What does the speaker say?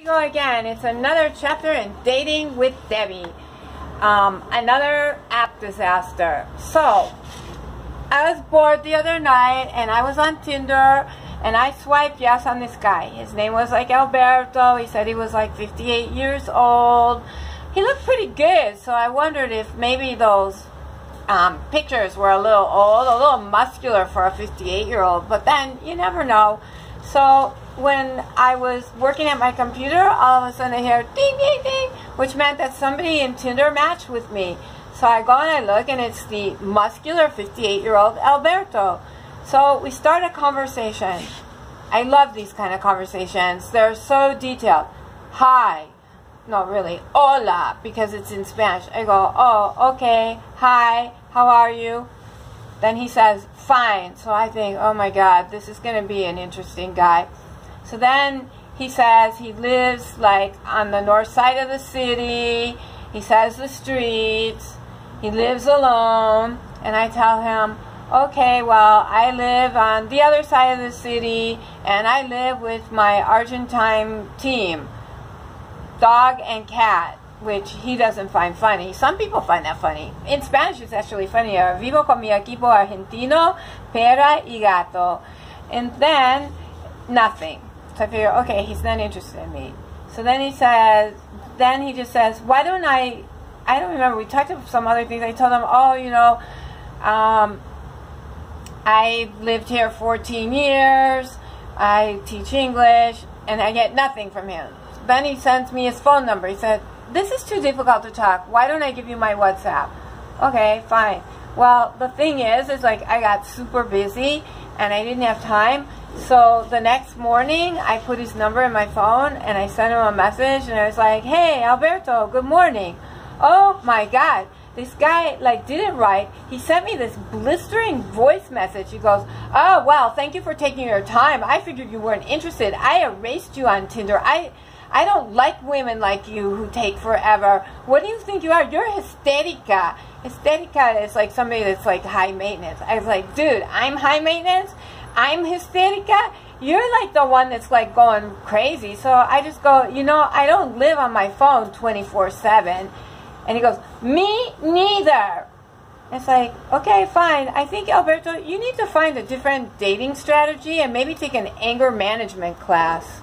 go again. It's another chapter in Dating with Deby. Another app disaster. So, I was bored the other night and I was on Tinder and I swiped yes on this guy. His name was like Alberto. He said he was like 58 years old. He looked pretty good, so I wondered if maybe those pictures were a little old, a little muscular for a 58-year-old, but then you never know. So when I was working at my computer, all of a sudden I hear ding, ding, ding, which meant that somebody in Tinder matched with me. So I go and I look, and it's the muscular 58-year-old Alberto. So we start a conversation. I love these kind of conversations. They're so detailed. Hi. No, really. Hola, because it's in Spanish. I go, oh, okay. Hi. How are you? Then he says, fine. So I think, oh my God, this is going to be an interesting guy. So then he says he lives like on the north side of the city. He says the streets. He lives alone. And I tell him, okay, well, I live on the other side of the city, and I live with my Argentine team, dog and cat, which he doesn't find funny. Some people find that funny. In Spanish, it's actually funnier. Vivo con mi equipo argentino, perra y gato. And then, nothing. So I figure, okay, he's not interested in me. So then he just says, why don't I don't remember, we talked about some other things. I told him, oh, you know, I lived here 14 years, I teach English, and I get nothing from him. Then he sends me his phone number. He said, this is too difficult to talk. Why don't I give you my WhatsApp? Okay, fine. Well, the thing is like I got super busy and I didn't have time. So the next morning, I put his number in my phone and I sent him a message and I was like, hey, Alberto, good morning. Oh my God. This guy didn't write. He sent me this blistering voice message. He goes, oh, well, thank you for taking your time. I figured you weren't interested. I erased you on Tinder. I don't like women like you who take forever. What do you think you are? You're hysterica. Hysterica is like somebody that's like high maintenance. I was like, dude, I'm high maintenance? I'm hysterica? You're like the one that's like going crazy. So I just go, you know, I don't live on my phone 24/7. And he goes, me neither. It's like, okay, fine. I think, Alberto, you need to find a different dating strategy and maybe take an anger management class.